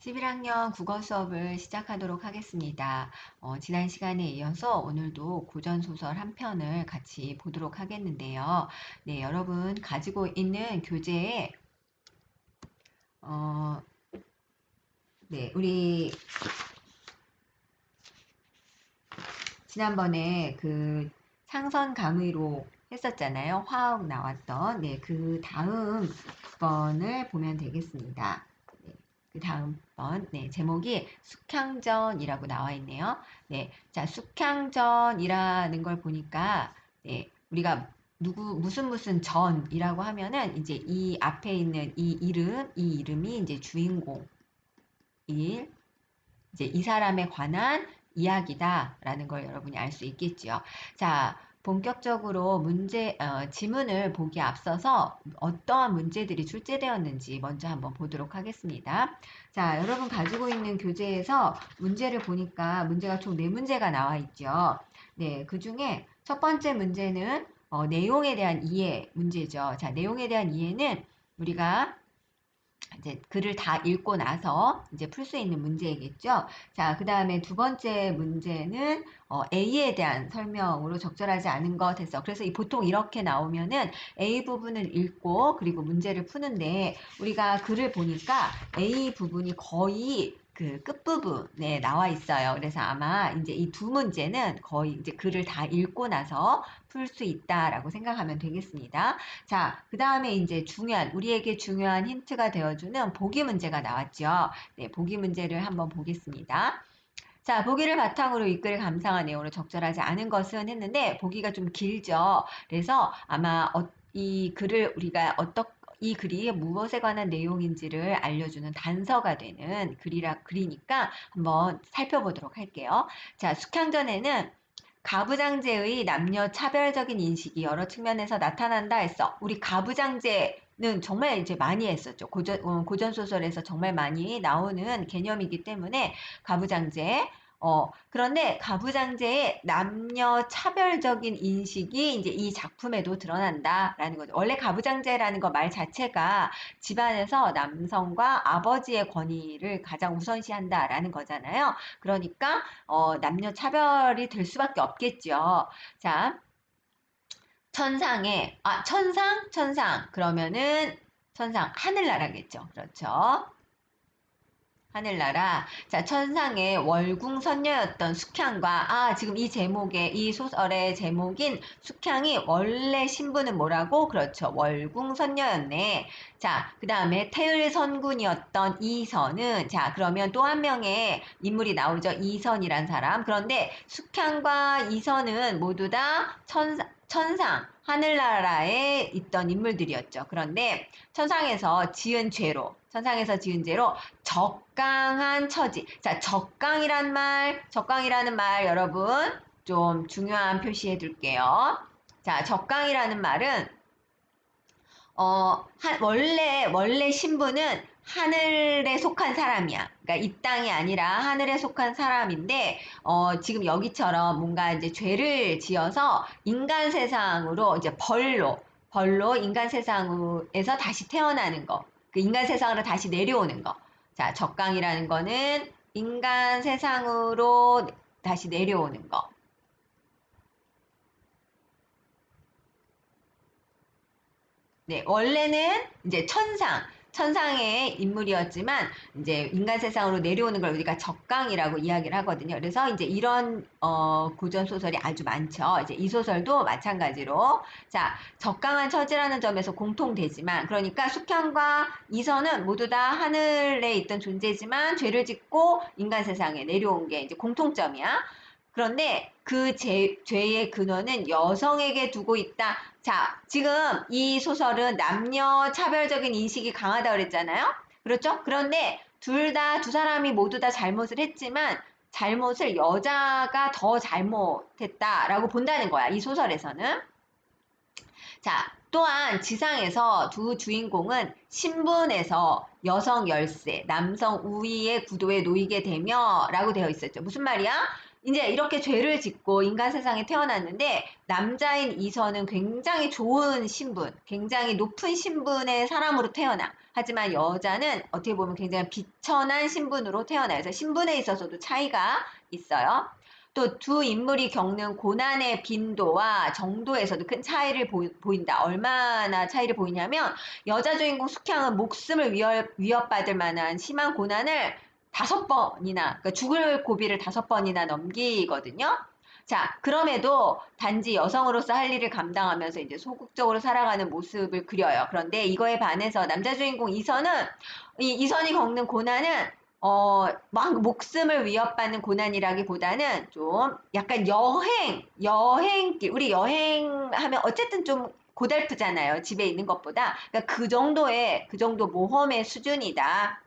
11학년 국어 수업을 시작하도록 하겠습니다. 지난 시간에 이어서 오늘도 고전소설 한 편을 같이 보도록 하겠는데요. 네, 여러분 가지고 있는 교재에 어, 네, 우리 지난번에 그 상선감의로 했었잖아요. 화학 나왔던 그 다음 번을 보면 되겠습니다. 네, 그 다음 번 제목이 숙향전이라고 나와 있네요. 네, 자 숙향전이라는 걸 보니까 우리가 무슨 전이라고 하면은 이제 이 앞에 있는 이 이름이 이제 주인공 일 이제 이 사람에 관한 이야기다라는 걸 여러분이 알 수 있겠죠. 자, 본격적으로 지문을 보기 앞서서 어떠한 문제들이 출제되었는지 먼저 한번 보도록 하겠습니다. 자, 여러분 가지고 있는 교재에서 문제를 보니까 문제가 총 4문제가 나와 있죠. 네, 그 중에 첫 번째 문제는 내용에 대한 이해 문제죠. 자, 내용에 대한 이해는 우리가 이제 글을 다 읽고 나서 이제 풀 수 있는 문제겠죠. 자, 그 다음에 두 번째 문제는 A에 대한 설명으로 적절하지 않은 것 했어. 그래서 보통 이렇게 나오면은 A 부분을 읽고 그리고 문제를 푸는데 우리가 글을 보니까 A 부분이 거의 그 끝부분에 나와 있어요. 그래서 아마 이제 이 두 문제는 거의 이제 글을 다 읽고 나서 풀 수 있다라고 생각하면 되겠습니다. 자, 그 다음에 이제 우리에게 중요한 힌트가 되어주는 보기 문제가 나왔죠. 네, 보기 문제를 한번 보겠습니다. 자, 보기를 바탕으로 이 글을 감상한 내용으로 적절하지 않은 것은 했는데, 보기가 좀 길죠. 그래서 아마 이 글이 무엇에 관한 내용인지를 알려주는 단서가 되는 글이니까 한번 살펴보도록 할게요. 자, 숙향전에는 가부장제의 남녀 차별적인 인식이 여러 측면에서 나타난다 했어. 우리 가부장제는 정말 이제 많이 했었죠. 고전 소설에서 정말 많이 나오는 개념이기 때문에 가부장제. 그런데 가부장제의 남녀 차별적인 인식이 이제 이 작품에도 드러난다라는 거죠. 원래 가부장제라는 거 말 자체가 집안에서 남성과 아버지의 권위를 가장 우선시한다라는 거잖아요. 그러니까 남녀 차별이 될 수밖에 없겠죠. 자, 천상 그러면은 천상 하늘나라겠죠. 그렇죠. 하늘나라. 자, 천상의 월궁 선녀였던 숙향과, 지금 이 소설의 제목인 숙향이 원래 신분은 뭐라고? 그렇죠. 월궁 선녀였네. 자, 그 다음에 태을 선군이었던 이선은, 자, 그러면 또 한 명의 인물이 나오죠. 이선이란 사람. 그런데 숙향과 이선은 모두 다 천상, 하늘나라에 있던 인물들이었죠. 그런데 천상에서 지은 죄로 적강한 처지. 자, 적강이라는 말 여러분 좀 중요한 표시해 둘게요. 자, 적강이라는 말은 원래 신분은 하늘에 속한 사람이야. 그러니까 이 땅이 아니라 하늘에 속한 사람인데, 지금 여기처럼 뭔가 이제 죄를 지어서 인간 세상으로 이제 벌로 인간 세상에서 다시 태어나는 거. 그 인간 세상으로 다시 내려오는 거. 자, 적강이라는 거는 인간 세상으로 다시 내려오는 거. 네, 원래는 이제 천상의 인물이었지만 이제 인간 세상으로 내려오는 걸 우리가 적강이라고 이야기를 하거든요. 그래서 이제 이런 고전 소설이 아주 많죠. 이제 이 소설도 마찬가지로 자, 적강한 처지라는 점에서 공통되지만 그러니까 숙향과 이선은 모두 다 하늘에 있던 존재지만 죄를 짓고 인간 세상에 내려온 게 이제 공통점이야. 그런데 그 죄의 근원은 여성에게 두고 있다. 자, 지금 이 소설은 남녀 차별적인 인식이 강하다 그랬잖아요? 그렇죠? 그런데 두 사람이 모두 다 잘못을 했지만 잘못을 여자가 더 잘못했다라고 본다는 거야. 이 소설에서는. 자, 또한 지상에서 두 주인공은 신분에서 여성 열세, 남성 우위의 구도에 놓이게 되며 라고 되어 있었죠. 무슨 말이야? 이제 이렇게 죄를 짓고 인간 세상에 태어났는데 남자인 이선은 굉장히 좋은 신분, 굉장히 높은 신분의 사람으로 태어나. 하지만 여자는 어떻게 보면 굉장히 비천한 신분으로 태어나요. 그래서 신분에 있어서도 차이가 있어요. 또 두 인물이 겪는 고난의 빈도와 정도에서도 큰 차이를 보인다. 얼마나 차이를 보이냐면 여자 주인공 숙향은 목숨을 위협받을 만한 심한 고난을 5번이나, 그러니까 죽을 고비를 5번이나 넘기거든요. 자, 그럼에도 단지 여성으로서 할 일을 감당하면서 이제 소극적으로 살아가는 모습을 그려요. 그런데 이거에 반해서 남자 주인공 이선은, 이선이 겪는 고난은, 막 목숨을 위협받는 고난이라기보다는 좀 약간 여행길, 우리 여행하면 어쨌든 좀 고달프잖아요. 집에 있는 것보다. 그러니까 그 정도 모험의 수준이다.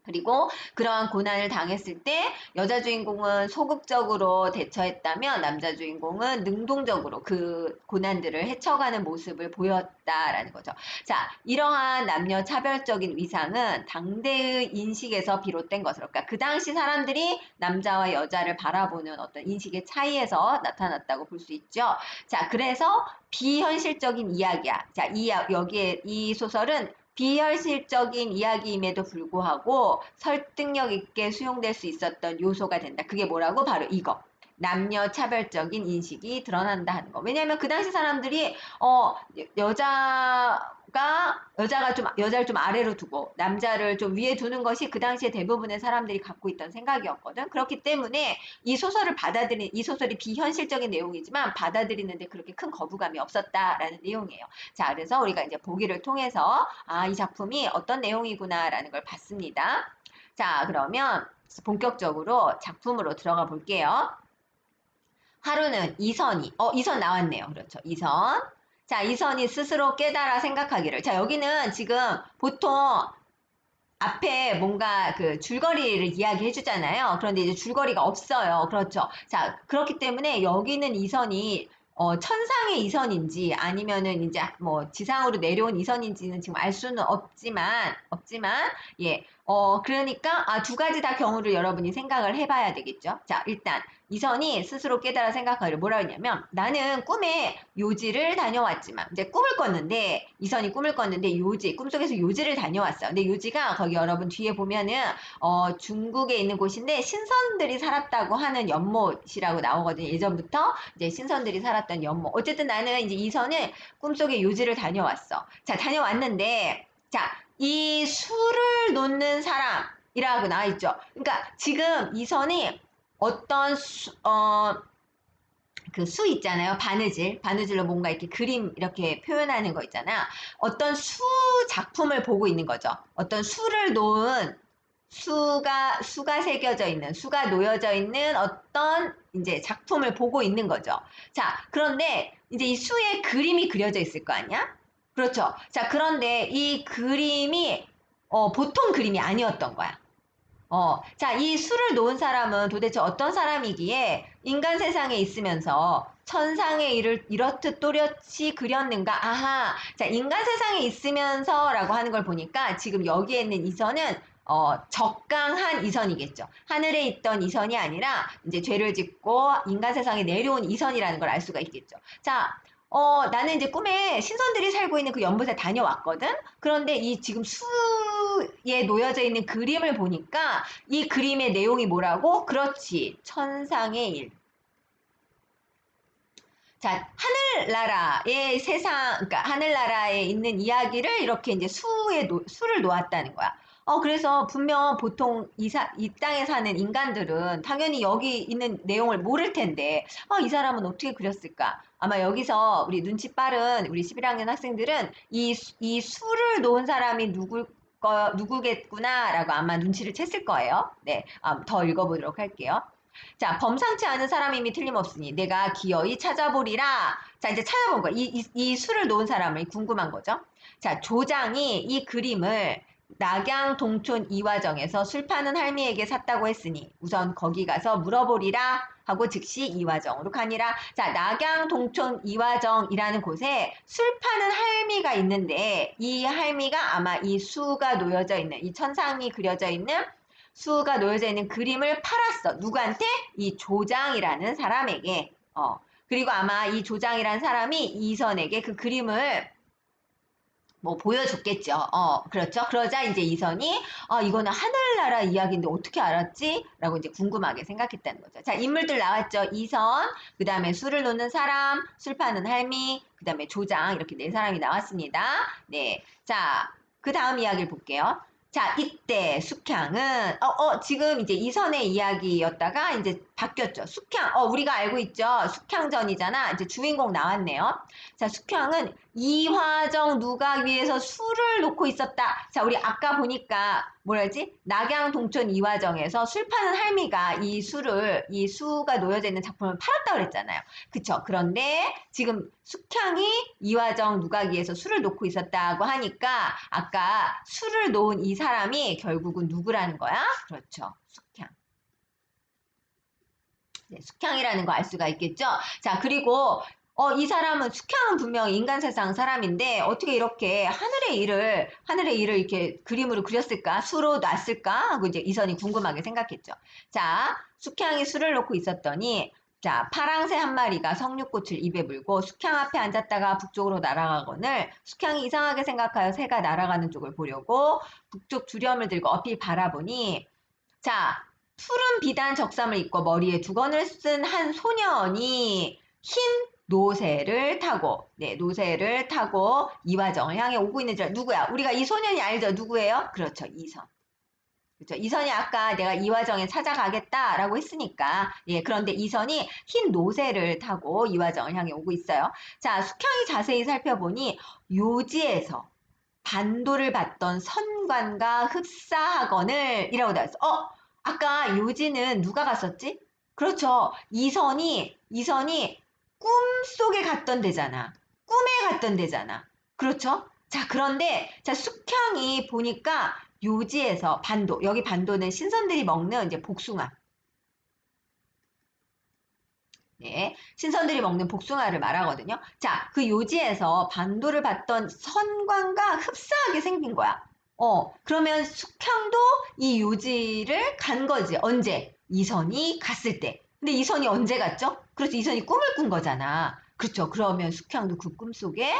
그리고 그러한 고난을 당했을 때 여자 주인공은 소극적으로 대처했다면 남자 주인공은 능동적으로 그 고난들을 헤쳐가는 모습을 보였다라는 거죠. 자, 이러한 남녀 차별적인 위상은 당대의 인식에서 비롯된 것으로, 그러니까 그 당시 사람들이 남자와 여자를 바라보는 어떤 인식의 차이에서 나타났다고 볼 수 있죠. 자, 그래서 비현실적인 이야기야. 자, 여기에 이 소설은 비현실적인 이야기임에도 불구하고 설득력 있게 수용될 수 있었던 요소가 된다. 그게 뭐라고? 바로 이거. 남녀 차별적인 인식이 드러난다 하는 거. 왜냐하면 그 당시 사람들이 여자를 좀 아래로 두고 남자를 좀 위에 두는 것이 그 당시에 대부분의 사람들이 갖고 있던 생각이었거든. 그렇기 때문에 이 소설이 비현실적인 내용이지만 받아들이는데 그렇게 큰 거부감이 없었다라는 내용이에요. 자, 그래서 우리가 이제 보기를 통해서 이 작품이 어떤 내용이구나라는 걸 봤습니다. 자, 그러면 본격적으로 작품으로 들어가 볼게요. 하루는 이선 나왔네요. 그렇죠. 이선. 자, 이선이 스스로 깨달아 생각하기를. 자, 여기는 지금 보통 앞에 뭔가 그 줄거리를 이야기해 주잖아요. 그런데 이제 줄거리가 없어요. 그렇죠. 자, 그렇기 때문에 여기는 이선이 천상의 이선인지 아니면은 이제 뭐 지상으로 내려온 이선인지는 지금 알 수는 없지만, 예. 그러니까, 두 가지 다 경우를 여러분이 생각을 해봐야 되겠죠. 자, 일단, 이선이 스스로 깨달아 생각하기를 뭐라 그러냐면, 나는 꿈에 요지를 다녀왔지만, 이제 이선이 꿈을 꿨는데, 꿈속에서 요지를 다녀왔어요. 근데 요지가 거기 여러분 뒤에 보면은, 중국에 있는 곳인데, 신선들이 살았다고 하는 연못이라고 나오거든요. 예전부터 이제 신선들이 살았던 연못. 어쨌든 나는 이제 이선은 꿈속에 요지를 다녀왔어. 자, 다녀왔는데, 자, 이 수를 놓는 사람이라고 나와 있죠. 그러니까 지금 이선이 어떤 그 수 있잖아요. 바느질로 뭔가 이렇게 그림 이렇게 표현하는 거 있잖아요. 어떤 수 작품을 보고 있는 거죠. 어떤 수를 놓은 수가 새겨져 있는, 수가 놓여져 있는 어떤 이제 작품을 보고 있는 거죠. 자, 그런데 이제 이 수에 그림이 그려져 있을 거 아니야? 그렇죠. 자, 그런데 이 그림이 보통 그림이 아니었던 거야. 자, 이 수를 놓은 사람은 도대체 어떤 사람이기에 인간 세상에 있으면서 천상의 일을 이렇듯 또렷이 그렸는가? 아하. 자, 인간 세상에 있으면서라고 하는 걸 보니까 지금 여기에 있는 이선은 적강한 이선이겠죠. 하늘에 있던 이선이 아니라 이제 죄를 짓고 인간 세상에 내려온 이선이라는 걸 알 수가 있겠죠. 자, 나는 이제 꿈에 신선들이 살고 있는 그 연못에 다녀왔거든? 그런데 이 지금 수에 놓여져 있는 그림을 보니까 이 그림의 내용이 뭐라고? 그렇지. 천상의 일. 자, 그러니까 하늘나라에 있는 이야기를 이렇게 이제 수를 놓았다는 거야. 그래서 분명 보통 이 땅에 사는 인간들은 당연히 여기 있는 내용을 모를 텐데, 이 사람은 어떻게 그렸을까? 아마 여기서 우리 눈치 빠른 우리 11학년 학생들은 이 수를 놓은 사람이 누구겠구나라고 아마 눈치를 챘을 거예요. 네, 더 읽어보도록 할게요. 자, 범상치 않은 사람임이 틀림없으니 내가 기어이 찾아보리라. 자, 이제 찾아본 거야. 이 수를 놓은 사람을 궁금한 거죠. 자, 조장이 이 그림을 낙양 동촌 이화정에서 술 파는 할미에게 샀다고 했으니 우선 거기 가서 물어보리라 하고 즉시 이화정으로 가니라. 자, 낙양 동촌 이화정이라는 곳에 술 파는 할미가 있는데 이 할미가 아마 이 수가 놓여져 있는 이 천상이 그려져 있는 수가 놓여져 있는 그림을 팔았어. 누구한테? 이 조장이라는 사람에게. 그리고 아마 이 조장이라는 사람이 이선에게 그 그림을 뭐 보여줬겠죠. 그렇죠. 그러자 이제 이선이 이거는 하늘나라 이야기인데 어떻게 알았지? 라고 이제 궁금하게 생각했다는 거죠. 자, 인물들 나왔죠. 이선, 그 다음에 술을 놓는 사람, 술 파는 할미, 그 다음에 조장 이렇게 네 사람이 나왔습니다. 네. 자, 그 다음 이야기를 볼게요. 자, 이때 숙향은 지금 이제 이선의 이야기였다가 이제 바뀌었죠. 숙향, 우리가 알고 있죠. 숙향전이잖아. 이제 주인공 나왔네요. 자, 숙향은 이화정 누각 위에서 술을 놓고 있었다. 자, 우리 아까 보니까 뭐라지? 낙양 동촌 이화정에서 술 파는 할미가 이 수가 놓여져 있는 작품을 팔았다 그랬잖아요. 그쵸? 그런데 지금 숙향이 이화정 누각 위에서 술을 놓고 있었다고 하니까 아까 술을 놓은 이 사람이 결국은 누구라는 거야? 그렇죠. 숙향. 네, 숙향이라는 거 알 수가 있겠죠? 자, 그리고 이 사람은 숙향은 분명 인간 세상 사람인데 어떻게 이렇게 하늘의 일을 이렇게 그림으로 그렸을까? 수로 놨을까? 하고 이제 이선이 궁금하게 생각했죠. 자, 숙향이 술을 놓고 있었더니 자, 파랑새 한 마리가 석류꽃을 입에 물고 숙향 앞에 앉았다가 북쪽으로 날아가거늘 숙향이 이상하게 생각하여 새가 날아가는 쪽을 보려고 북쪽 주렴을 들고 어필 바라보니 자, 푸른 비단 적삼을 입고 머리에 두건을 쓴 한 소년이 흰 노새를 타고 이화정을 향해 오고 있는 줄 누구야? 우리가 이 소년이 알죠? 누구예요? 그렇죠. 이선. 그렇죠. 이선이 아까 내가 이화정에 찾아가겠다라고 했으니까 그런데 이선이 흰 노새를 타고 이화정을 향해 오고 있어요. 자, 숙향이 자세히 살펴보니 요지에서 반도를 받던 선관과 흡사하거늘 이라고 되어 있어. 아까 요지는 누가 갔었지? 그렇죠. 이선이 꿈속에 갔던 데잖아. 꿈에 갔던 데잖아. 그렇죠? 자, 그런데 자, 숙향이 보니까 요지에서 반도, 여기 반도는 신선들이 먹는 이제 복숭아. 네, 신선들이 먹는 복숭아를 말하거든요. 자, 그 요지에서 반도를 받던 선광과 흡사하게 생긴 거야. 그러면 숙향도 이 요지를 간 거지. 언제? 이선이 갔을 때. 근데 이선이 언제 갔죠? 그렇죠. 이선이 꿈을 꾼 거잖아. 그렇죠. 그러면 숙향도 그 꿈속에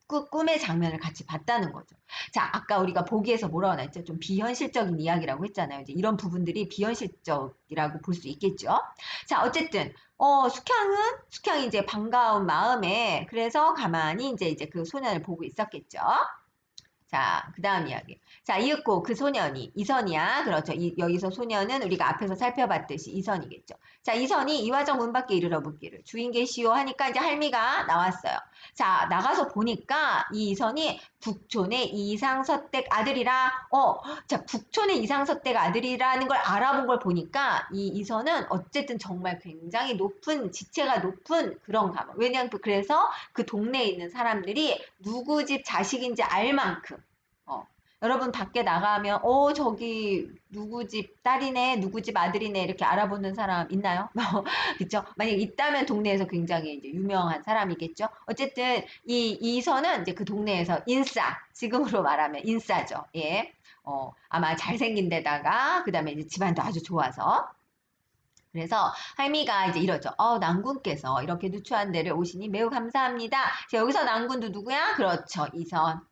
그 꿈의 장면을 같이 봤다는 거죠. 자, 아까 우리가 보기에서 뭐라고 했죠? 좀 비현실적인 이야기라고 했잖아요. 이제 이런 부분들이 비현실적이라고 볼 수 있겠죠. 자, 어쨌든 숙향이 이제 반가운 마음에 그래서 가만히 이제 그 소년을 보고 있었겠죠. 자, 그 다음 이야기. 자, 이윽고 그 소년이 이선이야. 그렇죠. 여기서 소년은 우리가 앞에서 살펴봤듯이 이선이겠죠. 자, 이선이 이화정 문 밖에 이르러 묻기를 주인 계시오 하니까 이제 할미가 나왔어요. 자, 나가서 보니까 이 이선이 북촌의 이상서댁 아들이라, 자, 북촌의 이상서댁 아들이라는 걸 알아본 걸 보니까 이 이선은 어쨌든 정말 굉장히 지체가 높은 그런 가문. 왜냐하면 그래서 그 동네에 있는 사람들이 누구 집 자식인지 알 만큼 여러분 밖에 나가면 저기 누구 집 딸이네 누구 집 아들이네 이렇게 알아보는 사람 있나요? 그쵸? 만약 있다면 동네에서 굉장히 이제 유명한 사람이겠죠. 어쨌든 이 이선은 이제 그 동네에서 인싸, 지금으로 말하면 인싸죠. 예. 아마 잘생긴 데다가 그다음에 이제 집안도 아주 좋아서 그래서 할미가 이제 이러죠. 낭군께서 이렇게 누추한 데를 오시니 매우 감사합니다. 자, 여기서 낭군도 누구야? 그렇죠. 이선.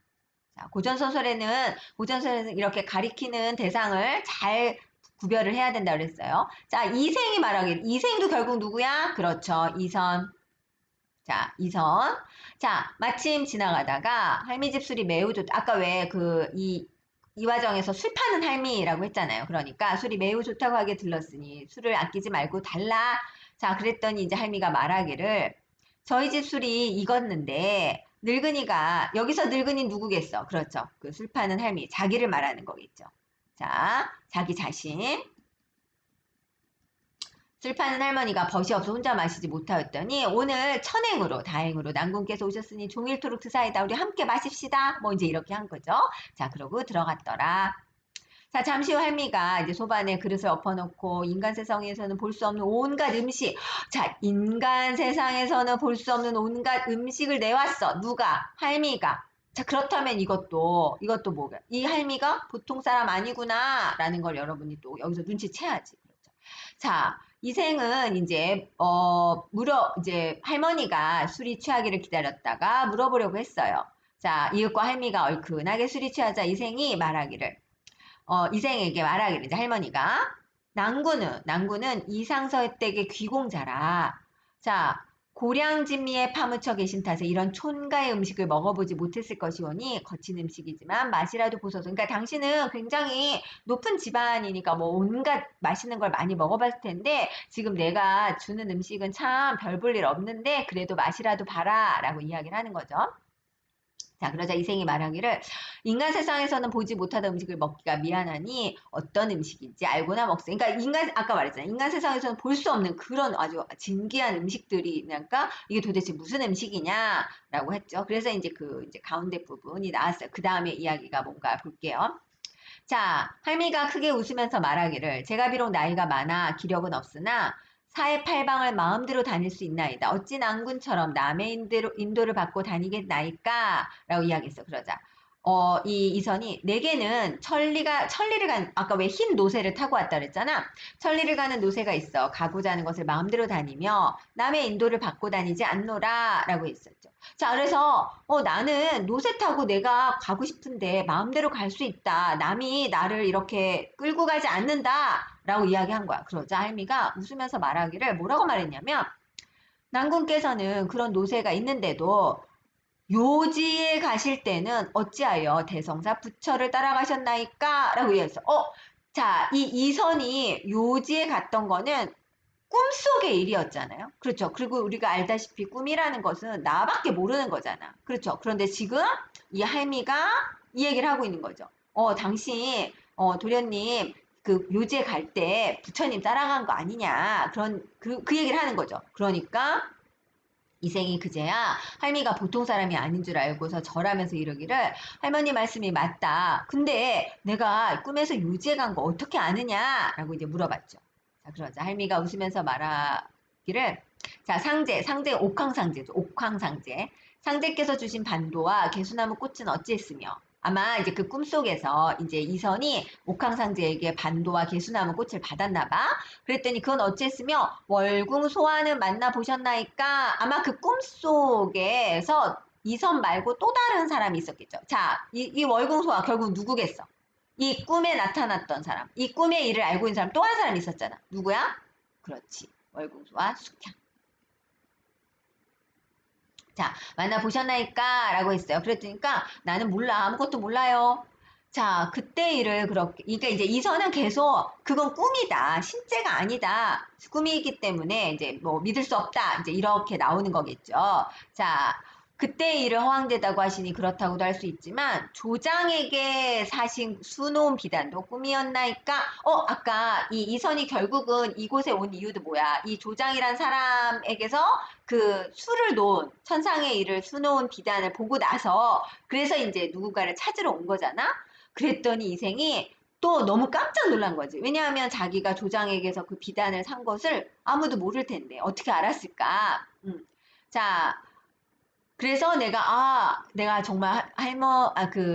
자, 고전서에는 이렇게 가리키는 대상을 잘 구별을 해야 된다 그랬어요. 자, 이생이 말하길. 이생도 결국 누구야? 그렇죠. 이선. 자, 이선. 자, 마침 지나가다가 할미 집 술이 매우 좋다. 아까 왜 이화정에서 술 파는 할미라고 했잖아요. 그러니까 술이 매우 좋다고 하게 들렀으니 술을 아끼지 말고 달라. 자, 그랬더니 이제 할미가 말하기를 저희 집 술이 익었는데 늙은이가 여기서 늙은이 누구겠어? 그렇죠. 그 술 파는 할미 자기를 말하는 거겠죠. 자, 자기 자신. 술 파는 할머니가 벗이 없어 혼자 마시지 못하였더니 오늘 다행으로 난군께서 오셨으니 종일토록 드사이다. 우리 함께 마십시다. 뭐 이제 이렇게 한 거죠. 자, 그러고 들어갔더라. 자, 잠시 후 할미가 이제 소반에 그릇을 엎어놓고 인간 세상에서는 볼 수 없는 온갖 음식. 자, 인간 세상에서는 볼 수 없는 온갖 음식을 내왔어. 누가? 할미가. 자, 그렇다면 이것도 뭐가? 이 할미가 보통 사람 아니구나, 라는 걸 여러분이 또 여기서 눈치채야지. 그렇죠. 자, 이생은 이제, 이제 할머니가 술이 취하기를 기다렸다가 물어보려고 했어요. 자, 이윽고 할미가 얼큰하게 술이 취하자 이생이 말하기를, 이생에게 말하기를, 이제 할머니가, 난구는 이상서댁의 귀공자라. 자, 고량진미에 파묻혀 계신 탓에 이런 촌가의 음식을 먹어보지 못했을 것이오니 거친 음식이지만 맛이라도 보소서. 그러니까 당신은 굉장히 높은 집안이니까 뭐 온갖 맛있는 걸 많이 먹어봤을 텐데 지금 내가 주는 음식은 참 별 볼 일 없는데 그래도 맛이라도 봐라 라고 이야기를 하는 거죠. 자, 그러자 이생이 말하기를 인간 세상에서는 보지 못하던 음식을 먹기가 미안하니 어떤 음식인지 알고나 먹세. 그러니까 아까 말했잖아요. 인간 세상에서는 볼 수 없는 그런 아주 진귀한 음식들이, 그러니까 이게 도대체 무슨 음식이냐라고 했죠. 그래서 이제 가운데 부분이 나왔어요. 그 다음에 이야기가 뭔가 볼게요. 자, 할미가 크게 웃으면서 말하기를 제가 비록 나이가 많아 기력은 없으나 사해팔방을 마음대로 다닐 수 있나이다. 어찌 난군처럼 남의 인도를 받고 다니겠나이까? 라고 이야기했어. 그러자 이 이선이 내게는 천리를 간 아까 왜 흰 노새를 타고 왔다 그랬잖아. 천리를 가는 노새가 있어. 가고자 하는 것을 마음대로 다니며 남의 인도를 받고 다니지 않노라 라고 했었죠. 자, 그래서 나는 노새 타고 내가 가고 싶은데 마음대로 갈 수 있다. 남이 나를 이렇게 끌고 가지 않는다. 라고 이야기한 거야. 그러자 할미가 웃으면서 말하기를 뭐라고 말했냐면 난군께서는 그런 노새가 있는데도 요지에 가실 때는 어찌하여 대성사 부처를 따라가셨나이까? 라고 이야기했어. 자, 이 이선이 요지에 갔던 거는 꿈속의 일이었잖아요. 그렇죠. 그리고 우리가 알다시피 꿈이라는 것은 나밖에 모르는 거잖아. 그렇죠. 그런데 지금 이 할미가 이 얘기를 하고 있는 거죠. 당신, 도련님, 그 묘지에 갈 때 부처님 따라간 거 아니냐. 그 얘기를 하는 거죠. 그러니까 이생이 그제야 할미가 보통 사람이 아닌 줄 알고서 절하면서 이러기를 할머니 말씀이 맞다. 근데 내가 꿈에서 요지에 간 거 어떻게 아느냐? 라고 이제 물어봤죠. 자, 그러자 할미가 웃으면서 말하기를 자, 상제 옥황상제죠. 옥황상제. 상제께서 주신 반도와 개수나무 꽃은 어찌했으며 아마 이제 그 꿈속에서 이제 이선이 옥황상제에게 반도와 개수나무 꽃을 받았나 봐. 그랬더니 그건 어찌했으며 월궁소환은 만나보셨나이까? 아마 그 꿈속에서 이선 말고 또 다른 사람이 있었겠죠. 자, 이 월궁소환 결국 누구겠어? 이 꿈에 나타났던 사람, 이 꿈의 일을 알고 있는 사람 또 한 사람이 있었잖아. 누구야? 그렇지. 월궁소와 숙향. 자, 만나보셨나이까? 라고 했어요. 그랬더니까 나는 몰라. 아무것도 몰라요. 자, 그때 일을 그렇게, 그러니까 이제 이선은 계속 그건 꿈이다. 실제가 아니다. 꿈이기 때문에 이제 뭐 믿을 수 없다. 이제 이렇게 나오는 거겠죠. 자, 그때 일을 허황되다고 하시니 그렇다고도 할 수 있지만 조장에게 사신 수놓은 비단도 꿈이었나이까? 아까 이 이선이 결국은 이곳에 온 이유도 뭐야? 이 조장이란 사람에게서 그 수를 놓은 천상의 일을 수놓은 비단을 보고 나서 그래서 이제 누군가를 찾으러 온 거잖아. 그랬더니 이생이 또 너무 깜짝 놀란 거지. 왜냐하면 자기가 조장에게서 그 비단을 산 것을 아무도 모를 텐데 어떻게 알았을까? 자, 그래서 내가 정말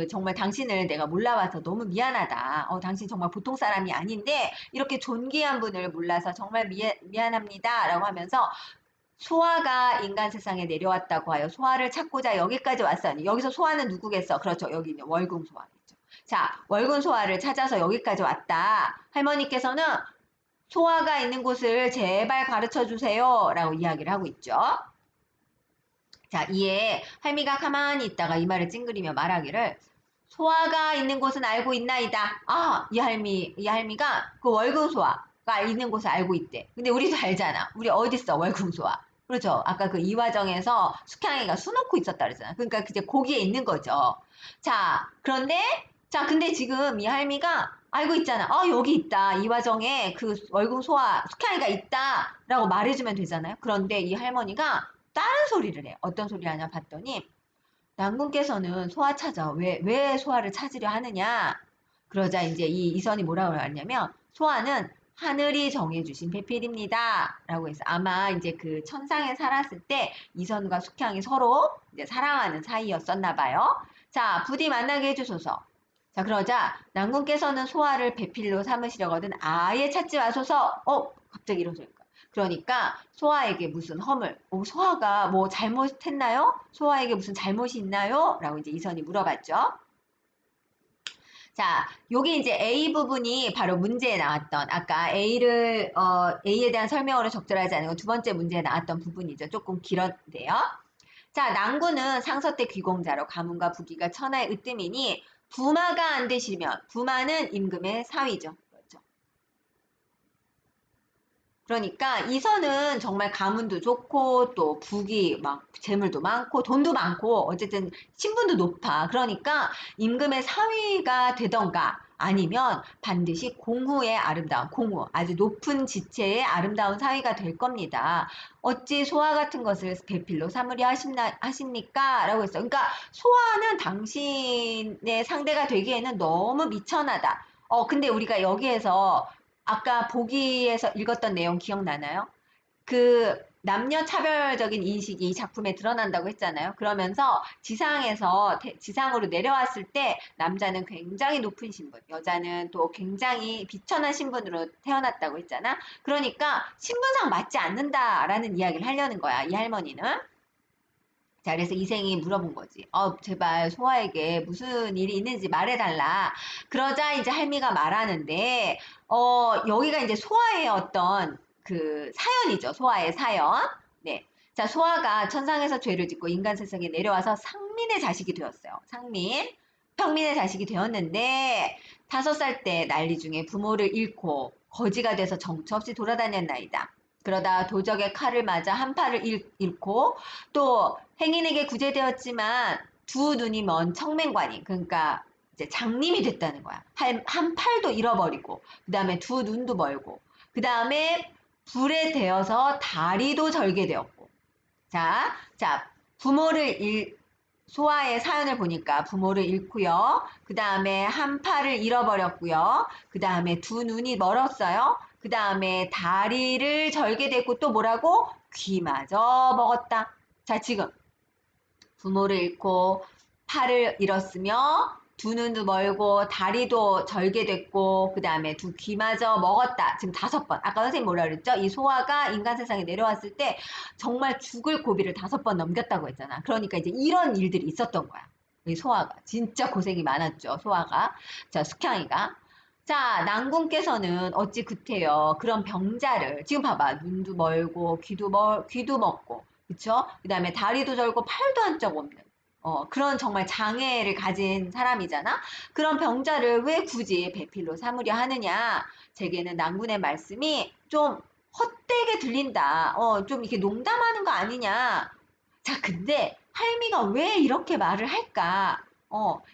정말 당신을 내가 몰라봐서 너무 미안하다. 당신 정말 보통 사람이 아닌데 이렇게 존귀한 분을 몰라서 정말 미안합니다. 라고 하면서 소아가 인간 세상에 내려왔다고 하여 소아를 찾고자 여기까지 왔어요. 여기서 소아는 누구겠어? 그렇죠. 여기 있는 월궁 소아겠죠. 자, 월궁 소아를 찾아서 여기까지 왔다. 할머니께서는 소아가 있는 곳을 제발 가르쳐 주세요. 라고 이야기를 하고 있죠. 자, 이에 할미가 가만히 있다가 이 말을 찡그리며 말하기를 소아가 있는 곳은 알고 있나이다. 아, 이 할미가 그 월궁소아가 있는 곳을 알고 있대. 근데 우리도 알잖아. 우리 어딨어, 월궁소아. 그렇죠. 아까 그 이화정에서 숙향이가 수놓고 있었다 그랬잖아. 그러니까 이제 거기에 있는 거죠. 자, 근데 지금 이 할미가 알고 있잖아. 여기 있다. 이화정에 그 월궁소아 숙향이가 있다. 라고 말해주면 되잖아요. 그런데 이 할머니가 다른 소리를 해. 어떤 소리를 하냐 봤더니 난군께서는 소아 찾아. 왜 소아를 찾으려 하느냐? 그러자 이제 이 이선이 뭐라고 하냐면 소아는 하늘이 정해주신 배필입니다. 라고 해서 아마 이제 그 천상에 살았을 때 이선과 숙향이 서로 이제 사랑하는 사이였었나 봐요. 자, 부디 만나게 해주소서. 자, 그러자 난군께서는 소아를 배필로 삼으시려거든 아예 찾지 마소서. 갑자기 이러니까. 그러니까 소아에게 무슨 허물, 소아가 뭐 잘못했나요? 소아에게 무슨 잘못이 있나요? 라고 이제 이선이 물어봤죠. 자, 요게 이제 A 부분이 바로 문제에 나왔던 아까 A에 대한 설명으로 적절하지 않은 건 두 번째 문제에 나왔던 부분이죠. 조금 길었는데요. 자, 난구는 상서 때 귀공자로 가문과 부귀가 천하의 으뜸이니 부마가 안 되시면 부마는 임금의 사위죠. 그렇죠. 그러니까 이선은 정말 가문도 좋고 또 부귀 막 재물도 많고 돈도 많고 어쨌든 신분도 높아. 그러니까 임금의 사위가 되던가 아니면 반드시 공후의 아름다운 공후 아주 높은 지체의 아름다운 사위가 될 겁니다. 어찌 소아 같은 것을 배필로 삼으려 하십니까? 라고 했어요. 그러니까 소아는 당신의 상대가 되기에는 너무 미천하다. 근데 우리가 여기에서 아까 보기에서 읽었던 내용 기억나나요? 그 남녀 차별적인 인식이 이 작품에 드러난다고 했잖아요. 그러면서 지상으로 내려왔을 때 남자는 굉장히 높은 신분, 여자는 또 굉장히 비천한 신분으로 태어났다고 했잖아. 그러니까 신분상 맞지 않는다라는 이야기를 하려는 거야, 이 할머니는. 자, 그래서 이생이 물어본 거지. 제발 소아에게 무슨 일이 있는지 말해달라. 그러자 이제 할미가 말하는데, 여기가 이제 소아의 어떤 그 사연이죠. 소아의 사연. 네. 자, 소아가 천상에서 죄를 짓고 인간 세상에 내려와서 상민의 자식이 되었어요. 상민. 평민의 자식이 되었는데, 5살 때 난리 중에 부모를 잃고 거지가 돼서 정처 없이 돌아다녔나이다. 그러다 도적의 칼을 맞아 한 팔을 잃고 또 행인에게 구제되었지만 두 눈이 먼 청맹관이 그러니까 이제 장님이 됐다는 거야. 한 팔도 잃어버리고 그 다음에 두 눈도 멀고 그 다음에 불에 데어서 다리도 절게 되었고 자 소아의 사연을 보니까 부모를 잃고요. 그 다음에 한 팔을 잃어버렸고요. 그 다음에 두 눈이 멀었어요. 그 다음에 다리를 절게 됐고 또 뭐라고? 귀마저 먹었다. 자, 지금 부모를 잃고 팔을 잃었으며 두 눈도 멀고 다리도 절게 됐고 그 다음에 두 귀마저 먹었다. 지금 5번. 아까 선생님 뭐라 그랬죠? 이 소아가 인간 세상에 내려왔을 때 정말 죽을 고비를 5번 넘겼다고 했잖아. 그러니까 이제 이런 일들이 있었던 거야. 이 소아가. 진짜 고생이 많았죠. 소아가. 자, 숙향이가. 자, 난군께서는 어찌 그태여 그런 병자를 지금 봐봐. 눈도 멀고 귀도 먹고 그쵸? 그 다음에 다리도 절고 팔도 한쪽 없는 그런 정말 장애를 가진 사람이잖아. 그런 병자를 왜 굳이 배필로 삼으려 하느냐? 제게는 난군의 말씀이 좀 헛되게 들린다. 좀 이렇게 농담하는 거 아니냐? 자, 근데 할미가 왜 이렇게 말을 할까?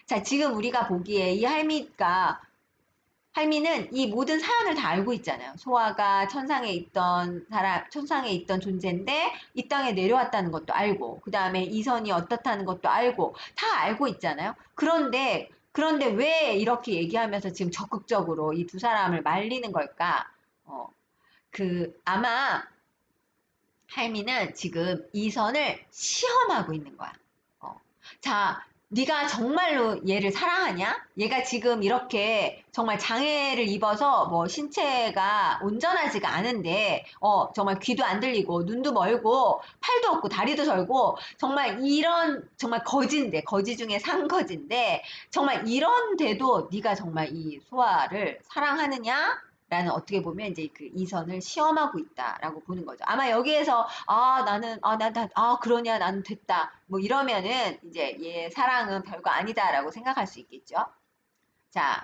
자, 지금 우리가 보기에 이 할미는 이 모든 사연을 다 알고 있잖아요. 소아가 천상에 있던 존재인데 이 땅에 내려왔다는 것도 알고, 그 다음에 이선이 어떻다는 것도 알고, 다 알고 있잖아요. 그런데 왜 이렇게 얘기하면서 지금 적극적으로 이 두 사람을 말리는 걸까? 아마 할미는 지금 이선을 시험하고 있는 거야. 자, 네가 정말로 얘를 사랑하냐? 얘가 지금 이렇게 정말 장애를 입어서 뭐 신체가 온전하지가 않은데, 정말 귀도 안 들리고, 눈도 멀고, 팔도 없고, 다리도 절고, 정말 정말 거지 중에 상거지인데, 정말 이런데도 네가 정말 이 소아를 사랑하느냐? 라는 어떻게 보면 이제 그 이선을 시험하고 있다라고 보는 거죠. 아마 여기에서 그러냐 나는 됐다 뭐 이러면은 이제 얘 사랑은 별거 아니다라고 생각할 수 있겠죠. 자,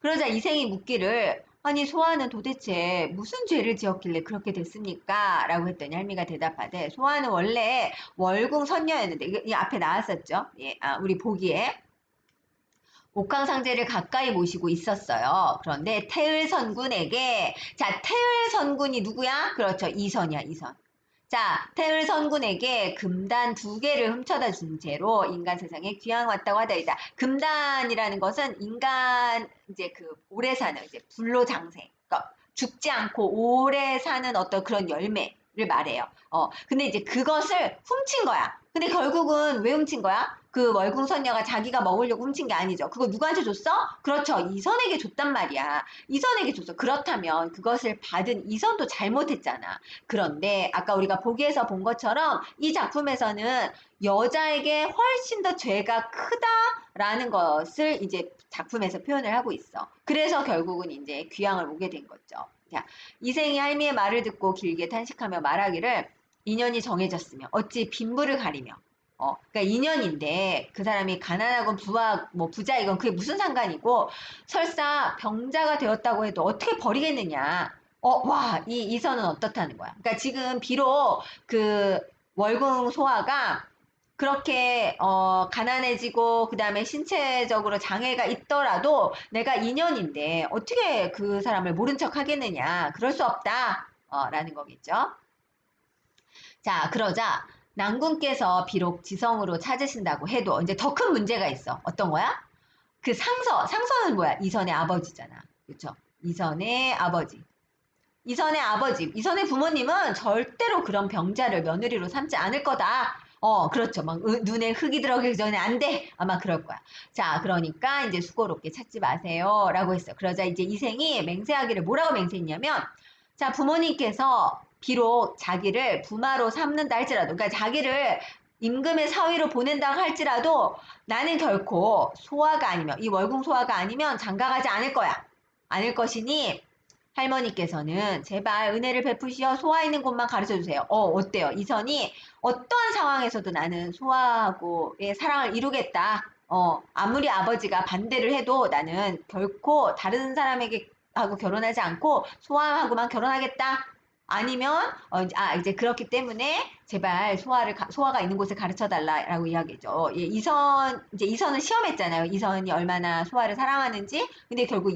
그러자 이생이 묻기를 아니 소아는 도대체 무슨 죄를 지었길래 그렇게 됐습니까? 라고 했더니 할미가 대답하되 소아는 원래 월궁 선녀였는데 이 앞에 나왔었죠. 예, 우리 보기에 옥황상제를 가까이 모시고 있었어요. 그런데 태을선군에게 태을선군이 누구야? 그렇죠. 이선이야, 이선. 자, 태을선군에게 금단 2개를 훔쳐다 준 채로 인간 세상에 귀양 왔다고 하다이다. 금단이라는 것은 인간 이제 그 오래 사는 이제 불로장생. 그러니까 죽지 않고 오래 사는 어떤 그런 열매. 말해요. 근데 이제 그것을 훔친 거야. 근데 결국은 왜 훔친 거야? 그 월궁선녀가 자기가 먹으려고 훔친 게 아니죠. 그거 누구한테 줬어? 그렇죠. 이선에게 줬단 말이야. 이선에게 줬어. 그렇다면 그것을 받은 이선도 잘못했잖아. 그런데 아까 우리가 보기에서 본 것처럼 이 작품에서는 여자에게 훨씬 더 죄가 크다라는 것을 이제 작품에서 표현을 하고 있어. 그래서 결국은 이제 귀향을 오게 된 거죠. 자, 이생이 할미의 말을 듣고 길게 탄식하며 말하기를 인연이 정해졌으며 어찌 빈부를 가리며 그러니까 인연인데 그 사람이 가난하건 뭐 부자 이건 그게 무슨 상관이고 설사 병자가 되었다고 해도 어떻게 버리겠느냐. 이 이선은 어떻다는 거야. 그러니까 지금 비록 그 월궁 소아가 그렇게 가난해지고 그다음에 신체적으로 장애가 있더라도 내가 인연인데 어떻게 그 사람을 모른 척 하겠느냐. 그럴 수 없다. 라는 거겠죠. 자, 그러자 난군께서 비록 지성으로 찾으신다고 해도 이제 더 큰 문제가 있어. 어떤 거야? 그 상서는 뭐야? 이선의 아버지잖아. 그렇죠? 이선의 아버지. 이선의 부모님은 절대로 그런 병자를 며느리로 삼지 않을 거다. 그렇죠. 막 눈에 흙이 들어가기 전에 안 돼. 아마 그럴 거야. 자, 그러니까 이제 수고롭게 찾지 마세요. 라고 했어요. 그러자 이제 이생이 맹세하기를 뭐라고 맹세했냐면, 자, 부모님께서 비록 자기를 부마로 삼는다 할지라도, 그러니까 자기를 임금의 사위로 보낸다 할지라도 나는 결코 소아가 아니면, 이 월궁 소아가 아니면 장가가지 않을 거야. 않을 것이니, 할머니께서는 제발 은혜를 베푸시어 소아 있는 곳만 가르쳐 주세요. 어때요? 이선이 어떠한 상황에서도 나는 소아하고의 사랑을 이루겠다. 아무리 아버지가 반대를 해도 나는 결코 다른 사람에게 하고 결혼하지 않고 소아하고만 결혼하겠다. 아니면 이제 그렇기 때문에 제발 소아가 있는 곳을 가르쳐 달라라고 이야기했죠. 예, 이선은 시험했잖아요. 이선이 얼마나 소아를 사랑하는지. 근데 결국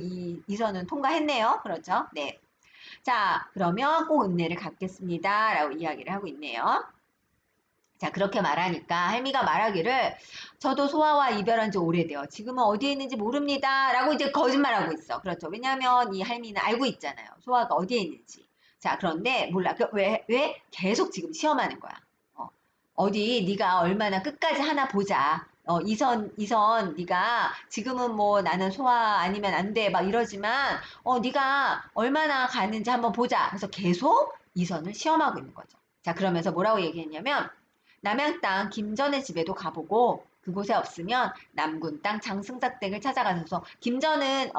이선은 통과했네요. 그렇죠? 네. 자, 그러면 꼭 은혜를 갚겠습니다라고 이야기를 하고 있네요. 자, 그렇게 말하니까 할미가 말하기를 저도 소아와 이별한 지 오래돼요. 지금은 어디에 있는지 모릅니다. 라고 이제 거짓말하고 있어. 그렇죠. 왜냐하면 이 할미는 알고 있잖아요. 소아가 어디에 있는지. 자, 그런데 몰라. 왜 계속 지금 시험하는 거야. 어디 네가 얼마나 끝까지 하나 보자. 이선 네가 지금은 뭐 나는 소아 아니면 안 돼. 막 이러지만 네가 얼마나 가는지 한번 보자. 그래서 계속 이선을 시험하고 있는 거죠. 자, 그러면서 뭐라고 얘기했냐면 남양 땅 김전의 집에도 가보고 그곳에 없으면 남군 땅 장승사 댁을 찾아가서 김전은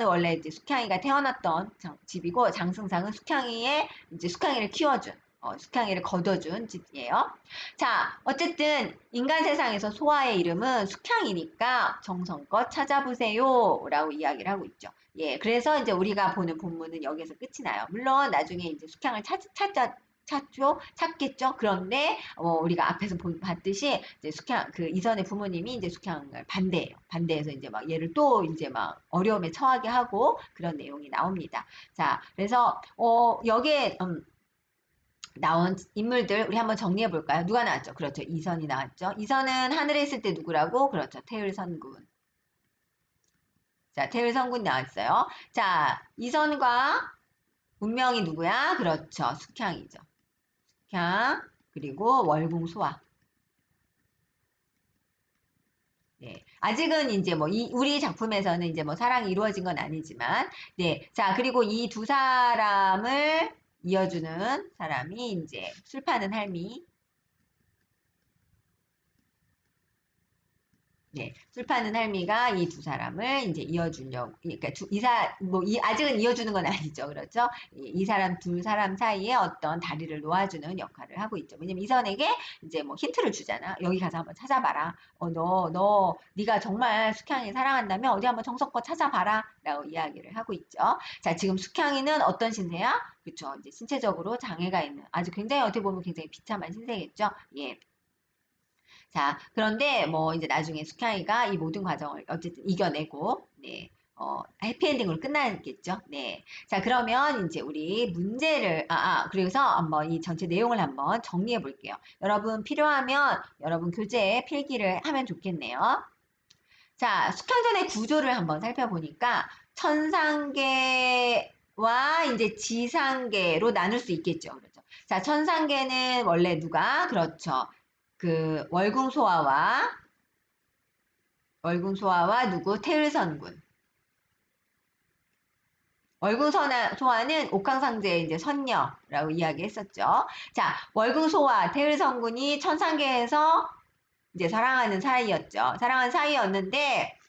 원래 이제 숙향이가 태어났던 집이고 장승상은 숙향이를 키워준 숙향이를 거둬준 집이에요. 자, 어쨌든 인간 세상에서 소아의 이름은 숙향이니까 정성껏 찾아보세요. 라고 이야기를 하고 있죠. 예, 그래서 이제 우리가 보는 본문은 여기서 끝이 나요. 물론 나중에 이제 숙향을 찾겠죠. 그런데 우리가 앞에서 봤듯이 이제 그 이선의 부모님이 이제 숙향을 반대해요. 반대해서 이제 막 얘를 또 이제 막 어려움에 처하게 하고 그런 내용이 나옵니다. 자, 그래서 여기에 나온 인물들 우리 한번 정리해 볼까요? 누가 나왔죠? 그렇죠. 이선이 나왔죠. 이선은 하늘에 있을 때 누구라고? 그렇죠. 태을선군. 자, 태을선군 나왔어요. 자, 이선과 운명이 누구야? 그렇죠. 숙향이죠. 숙향 그리고 월궁소아. 네. 아직은 이제 뭐 우리 작품에서는 이제 뭐 사랑이 이루어진 건 아니지만 네. 자, 그리고 이 두 사람을 이어주는 사람이 이제 술 파는 할미. 네, 술 파는 할미가 이 두 사람을 이제 이어주려고, 그러니까 아직은 이어주는 건 아니죠. 그렇죠? 이 사람, 두 사람 사이에 어떤 다리를 놓아주는 역할을 하고 있죠. 왜냐면 이선에게 이제 뭐 힌트를 주잖아. 여기 가서 한번 찾아봐라. 네가 정말 숙향이 사랑한다면 어디 한번 정성껏 찾아봐라. 라고 이야기를 하고 있죠. 자, 지금 숙향이는 어떤 신세야? 그렇죠. 이제 신체적으로 장애가 있는, 아주 굉장히 어떻게 보면 굉장히 비참한 신세겠죠. 예. 자, 그런데 뭐 이제 나중에 숙향이가 이 모든 과정을 어쨌든 이겨내고, 네, 해피엔딩으로 끝나겠죠. 네. 자, 그러면 이제 우리 문제를, 그래서 한번 이 전체 내용을 한번 정리해 볼게요. 여러분 필요하면 여러분 교재에 필기를 하면 좋겠네요. 자, 숙향전의 구조를 한번 살펴보니까 천상계 이제 지상계로 나눌 수 있겠죠. 그렇죠. 자, 천상계는 원래 누가? 그렇죠. 그 월궁소화와 누구? 태을선군. 월궁소화는 옥황상제의 이제 선녀라고 이야기했었죠. 자, 월궁소화, 태을성군이 천상계에서 이제 사랑하는 사이였죠. 사랑하는 사이였는데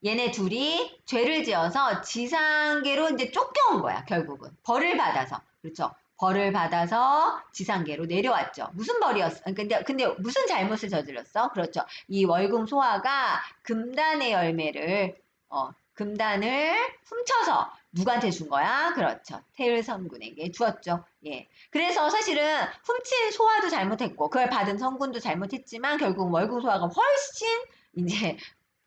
얘네 둘이 죄를 지어서 지상계로 이제 쫓겨온 거야, 결국은. 벌을 받아서. 그렇죠. 벌을 받아서 지상계로 내려왔죠. 무슨 벌이었어? 근데 무슨 잘못을 저질렀어? 그렇죠. 이 월궁소화가 금단의 열매를, 금단을 훔쳐서 누구한테 준 거야? 그렇죠. 태을성군에게 주었죠. 예. 그래서 사실은 훔친 소화도 잘못했고, 그걸 받은 성군도 잘못했지만, 결국 월궁소화가 훨씬 이제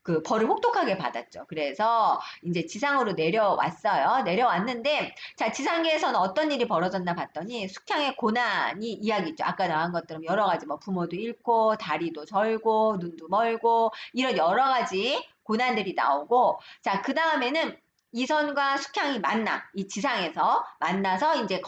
그 벌을 혹독하게 받았죠. 그래서 이제 지상으로 내려왔어요. 내려왔는데, 자, 지상계에서는 어떤 일이 벌어졌나 봤더니 숙향의 고난이 이야기죠. 아까 나온 것처럼 여러 가지 뭐 부모도 잃고 다리도 절고 눈도 멀고 이런 여러 가지 고난들이 나오고, 자, 그 다음에는 이선과 숙향이 만나, 이 지상에서 만나서 이제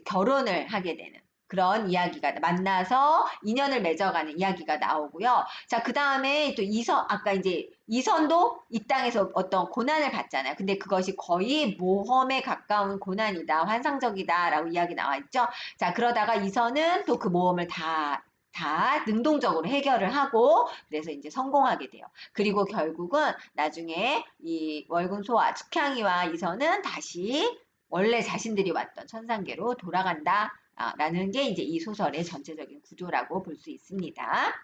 결혼을 하게 되는 그런 이야기가 만나서 인연을 맺어가는 이야기가 나오고요. 자, 그 다음에 또 아까 이제 이선도 이 땅에서 어떤 고난을 받잖아요. 근데 그것이 거의 모험에 가까운 고난이다, 환상적이다라고 이야기 나와 있죠. 자, 그러다가 이선은 또 그 모험을 다 능동적으로 해결을 하고 그래서 이제 성공하게 돼요. 그리고 결국은 나중에 이 월군소와 축향이와 이선은 다시 원래 자신들이 왔던 천상계로 돌아간다. 라는 게 이제 이 소설의 전체적인 구조라고 볼 수 있습니다.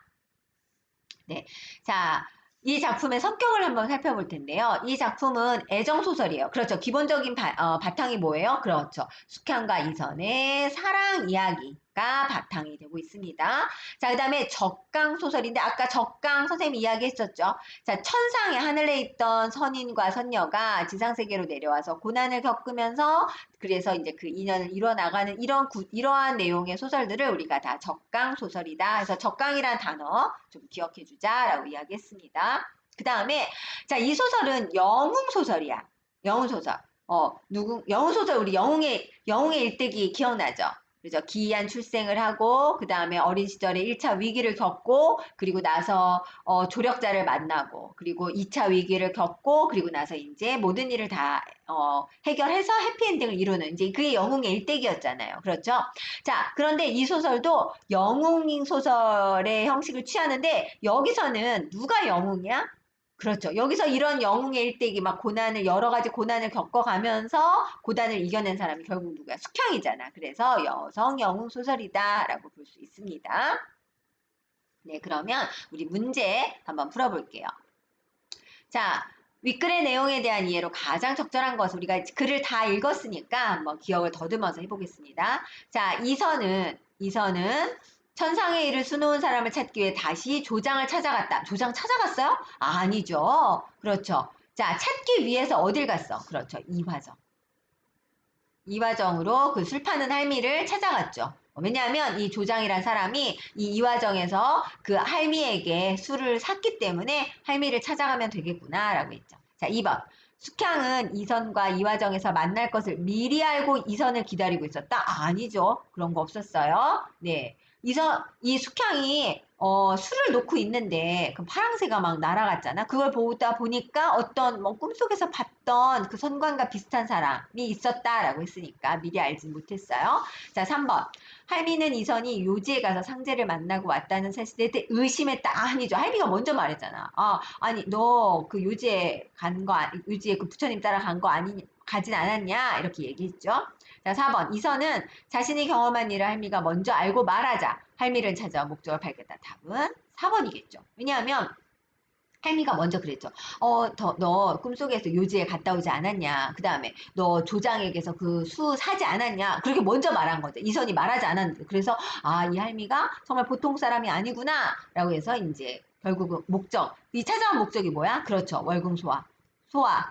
네. 자, 이 작품의 성격을 한번 살펴볼 텐데요. 이 작품은 애정소설이에요. 그렇죠. 기본적인 바탕이 뭐예요? 그렇죠. 숙향과 이선의 사랑 이야기가 바탕이 되고 있습니다. 자, 그 다음에 적강소설인데, 아까 적강 선생님이 이야기했었죠. 자, 천상에 하늘에 있던 선인과 선녀가 지상세계로 내려와서 고난을 겪으면서 그래서 이제 그 인연을 이뤄나가는 이러한 내용의 소설들을 우리가 다 적강소설이다. 그래서 적강이라는 단어 좀 기억해 주자라고 이야기했습니다. 그 다음에, 자, 이 소설은 영웅소설이야. 영웅소설. 영웅소설, 우리 영웅의 일대기 기억나죠? 그죠? 기이한 출생을 하고, 그 다음에 어린 시절에 1차 위기를 겪고, 그리고 나서, 조력자를 만나고, 그리고 2차 위기를 겪고, 그리고 나서 이제 모든 일을 다, 해결해서 해피엔딩을 이루는, 이제 그게 영웅의 일대기였잖아요. 그렇죠? 자, 그런데 이 소설도 영웅 소설의 형식을 취하는데, 여기서는 누가 영웅이야? 그렇죠. 여기서 이런 영웅의 일대기, 막 여러 가지 고난을 겪어가면서 고난을 이겨낸 사람이 결국 누구야? 숙향이잖아. 그래서 여성 영웅 소설이다라고 볼 수 있습니다. 네, 그러면 우리 문제 한번 풀어볼게요. 자, 윗글의 내용에 대한 이해로 가장 적절한 것을 우리가 글을 다 읽었으니까 한번 기억을 더듬어서 해보겠습니다. 자, 이선은 천상의 일을 수놓은 사람을 찾기 위해 다시 조장을 찾아갔다. 조장 찾아갔어요? 아니죠. 그렇죠. 자, 찾기 위해서 어딜 갔어? 그렇죠. 이화정으로 그 술 파는 할미를 찾아갔죠. 왜냐하면 이 조장이란 사람이 이 이화정에서 그 할미에게 술을 샀기 때문에 할미를 찾아가면 되겠구나라고 했죠. 자, 2번. 숙향은 이선과 이화정에서 만날 것을 미리 알고 이선을 기다리고 있었다? 아니죠. 그런 거 없었어요. 네. 이 숙향이 술을 놓고 있는데 그 파랑새가 막 날아갔잖아. 그걸 보다 보니까 어떤 뭐 꿈속에서 봤던 그 선관과 비슷한 사람이 있었다라고 했으니까 미리 알진 못했어요. 자, 3번. 할미는 이선이 요지에 가서 상제를 만나고 왔다는 사실에 대해 의심했다. 아니죠. 할미가 먼저 말했잖아. 아니 너 그 요지에 그 부처님 따라 가진 않았냐? 이렇게 얘기했죠. 자, 4번. 이선은 자신이 경험한 일을 할미가 먼저 알고 말하자. 할미를 찾아 목적을 밝혔다. 답은 4번이겠죠. 왜냐하면 할미가 먼저 그랬죠. 너 꿈속에서 요지에 갔다 오지 않았냐. 그 다음에 너 조장에게서 그 수 사지 않았냐. 그렇게 먼저 말한 거죠. 이선이 말하지 않았는데. 그래서 이 할미가 정말 보통 사람이 아니구나. 라고 해서 이제 결국은 이 찾아온 목적이 뭐야? 그렇죠. 월궁소화.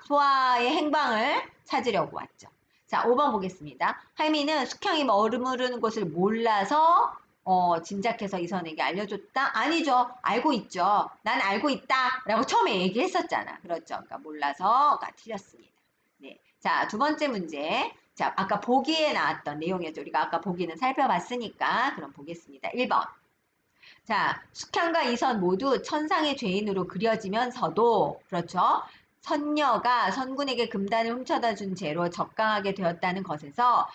소화의 행방을 찾으려고 왔죠. 자, 5번 보겠습니다. 할미는 숙향이 머무르는 곳을 몰라서 짐작해서 이선에게 알려줬다? 아니죠. 알고 있죠. 난 알고 있다. 라고 처음에 얘기했었잖아. 그렇죠. 그러니까 몰라서가 틀렸습니다. 네. 자, 두 번째 문제. 자, 아까 보기에 나왔던 내용이었죠. 우리가 아까 보기는 살펴봤으니까 그럼 보겠습니다. 1번. 자, 숙향과 이선 모두 천상의 죄인으로 그려지면서도, 그렇죠? 선녀가 선군에게 금단을 훔쳐다 준 죄로 적강하게 되었다는 것에서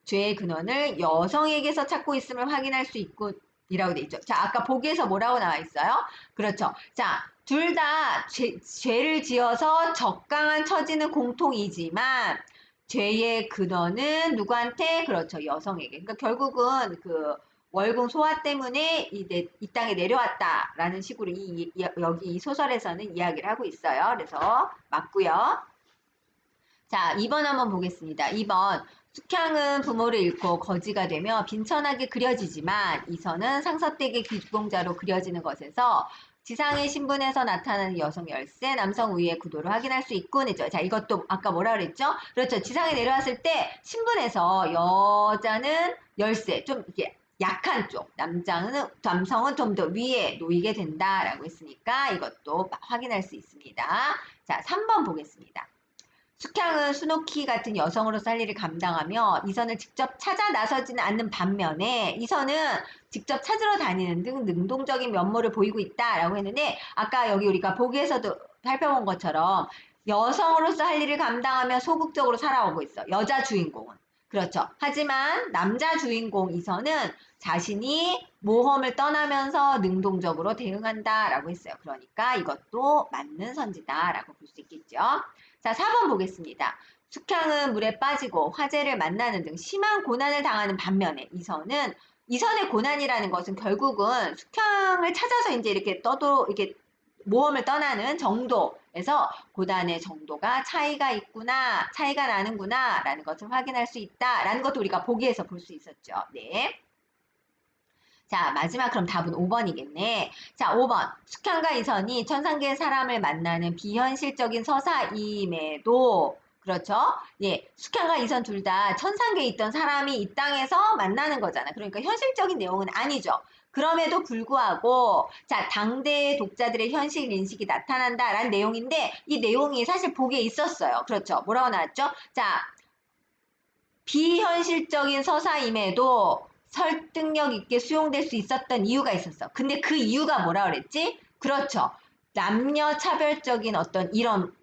죄의 근원을 여성에게서 찾고 있음을 확인할 수 있고, 이라고 돼 있죠. 자, 아까 보기에서 뭐라고 나와 있어요? 그렇죠. 자, 둘 다 죄를 지어서 적강한 처지는 공통이지만, 죄의 근원은 누구한테? 그렇죠. 여성에게. 그러니까 결국은 그 월궁 소화 때문에 이 땅에 내려왔다라는 식으로 여기 이 소설에서는 이야기를 하고 있어요. 그래서 맞고요. 자, 2번 한번 보겠습니다. 2번. 숙향은 부모를 잃고 거지가 되며 빈천하게 그려지지만 이선은 상서댁의 귀공자로 그려지는 것에서 지상의 신분에서 나타나는 여성 열세, 남성 우위의 구도를 확인할 수 있군이죠. 자, 이것도 아까 뭐라 그랬죠? 그렇죠. 지상에 내려왔을 때 신분에서 여자는 열세, 좀 이렇게 약한 쪽, 남성은 좀 더 위에 놓이게 된다라고 했으니까 이것도 확인할 수 있습니다. 자, 3번 보겠습니다. 숙향은 수노키 같은 여성으로서 할 일을 감당하며 이선을 직접 찾아 나서지는 않는 반면에 이선은 직접 찾으러 다니는 등 능동적인 면모를 보이고 있다라고 했는데 아까 여기 우리가 보기에서도 살펴본 것처럼 여성으로서 할 일을 감당하며 소극적으로 살아오고 있어. 여자 주인공은. 그렇죠. 하지만 남자 주인공 이선은 자신이 모험을 떠나면서 능동적으로 대응한다라고 했어요. 그러니까 이것도 맞는 선지다라고 볼 수 있겠죠. 자, 4번 보겠습니다. 숙향은 물에 빠지고 화재를 만나는 등 심한 고난을 당하는 반면에 이선의 고난이라는 것은 결국은 숙향을 찾아서 이제 이렇게 이렇게 모험을 떠나는 정도에서 고난의 정도가 차이가 나는구나 라는 것을 확인할 수 있다라는 것도 우리가 보기에서 볼 수 있었죠. 네. 자, 마지막 그럼 답은 5번이겠네. 자, 5번. 숙향과 이선이 천상계의 사람을 만나는 비현실적인 서사임에도 그렇죠? 예, 숙향과 이선 둘 다 천상계에 있던 사람이 이 땅에서 만나는 거잖아. 그러니까 현실적인 내용은 아니죠. 그럼에도 불구하고 자, 당대의 독자들의 현실 인식이 나타난다라는 내용인데 이 내용이 사실 보기에 있었어요. 그렇죠? 뭐라고 나왔죠? 자, 비현실적인 서사임에도 설득력 있게 수용될 수 있었던 이유가 있었어. 근데 그 이유가 뭐라 그랬지? 그렇죠. 남녀 차별적인 어떤 이런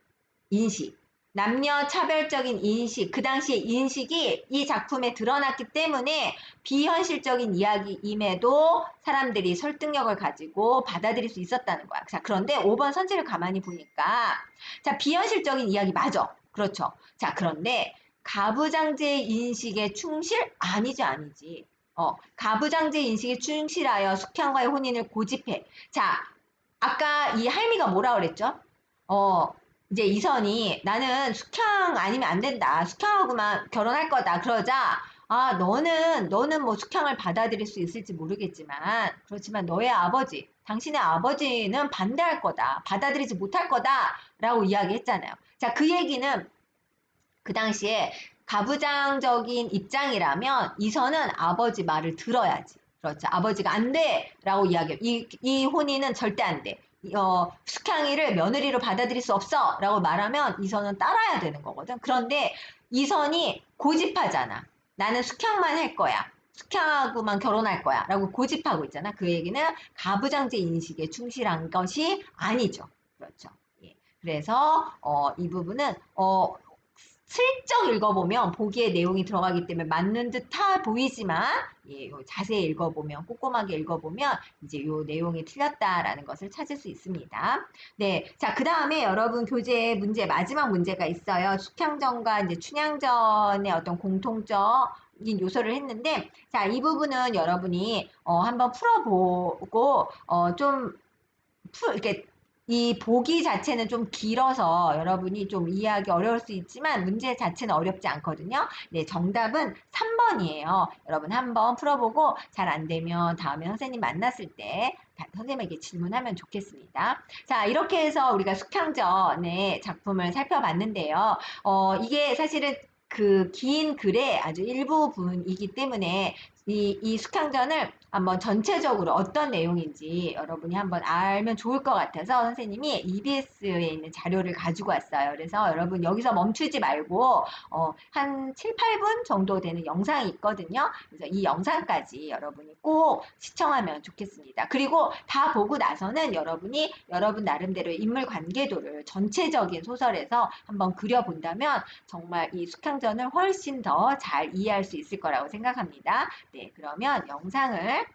인식. 남녀 차별적인 인식, 그 당시의 인식이 이 작품에 드러났기 때문에 비현실적인 이야기임에도 사람들이 설득력을 가지고 받아들일 수 있었다는 거야. 자, 그런데 5번 선지를 가만히 보니까, 자, 비현실적인 이야기 맞아. 그렇죠. 자, 그런데 가부장제의 인식에 충실? 아니지. 가부장제 인식에 충실하여 숙향과의 혼인을 고집해. 자, 아까 이 할미가 뭐라 그랬죠? 이제 이선이 나는 숙향 아니면 안 된다. 숙향하고만 결혼할 거다. 그러자 아, 너는 뭐 숙향을 받아들일 수 있을지 모르겠지만 그렇지만 너의 아버지, 당신의 아버지는 반대할 거다. 받아들이지 못할 거다라고 이야기했잖아요. 자, 그 얘기는 그 당시에 가부장적인 입장이라면 이선은 아버지 말을 들어야지. 그렇죠. 아버지가 안 돼! 라고 이야기해요. 이 혼인은 절대 안 돼. 숙향이를 며느리로 받아들일 수 없어! 라고 말하면 이선은 따라야 되는 거거든. 그런데 이선이 고집하잖아. 나는 숙향만 할 거야. 숙향하고만 결혼할 거야. 라고 고집하고 있잖아. 그 얘기는 가부장제 인식에 충실한 것이 아니죠. 그렇죠. 예. 그래서 이 부분은 슬쩍 읽어보면 보기에 내용이 들어가기 때문에 맞는 듯하 보이지만 예, 자세히 읽어보면 꼼꼼하게 읽어보면 이제 요 내용이 틀렸다라는 것을 찾을 수 있습니다. 네, 자, 그 다음에 여러분 교재 문제 마지막 문제가 있어요. 숙향전과 이제 춘향전의 어떤 공통적인 요소를 했는데 자, 이 부분은 여러분이 한번 풀어보고 이렇게 이 보기 자체는 좀 길어서 여러분이 좀 이해하기 어려울 수 있지만 문제 자체는 어렵지 않거든요. 네, 정답은 3번이에요. 여러분 한번 풀어보고 잘 안 되면 다음에 선생님 만났을 때 선생님에게 질문하면 좋겠습니다. 자, 이렇게 해서 우리가 숙향전의 작품을 살펴봤는데요. 이게 사실은 그 긴 글의 아주 일부분이기 때문에 이 숙향전을 한번 전체적으로 어떤 내용인지 여러분이 한번 알면 좋을 것 같아서 선생님이 EBS에 있는 자료를 가지고 왔어요. 그래서 여러분 여기서 멈추지 말고 한 7, 8분 정도 되는 영상이 있거든요. 그래서 이 영상까지 여러분이 꼭 시청하면 좋겠습니다. 그리고 다 보고 나서는 여러분이 여러분 나름대로의 인물 관계도를 전체적인 소설에서 한번 그려본다면 정말 이 숙향전을 훨씬 더 잘 이해할 수 있을 거라고 생각합니다. 네, 그러면 영상을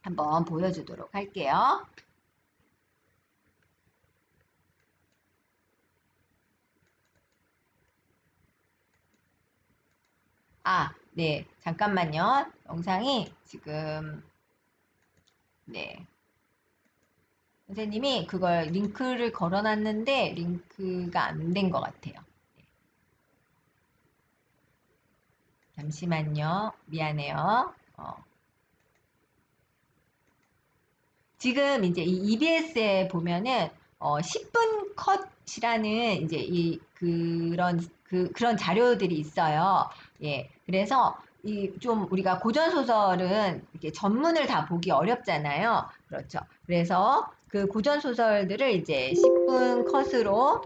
한번 보여주도록 할게요. 네, 잠깐만요. 영상이 지금, 네. 선생님이 그걸 링크를 걸어놨는데 링크가 안 된 것 같아요. 네, 잠시만요. 미안해요. 지금 이제 이 EBS에 보면은 10분 컷이라는 이제 그런 자료들이 있어요. 예. 그래서 이 좀 우리가 고전 소설은 이렇게 전문을 다 보기 어렵잖아요. 그렇죠. 그래서 그 고전 소설들을 이제 10분 컷으로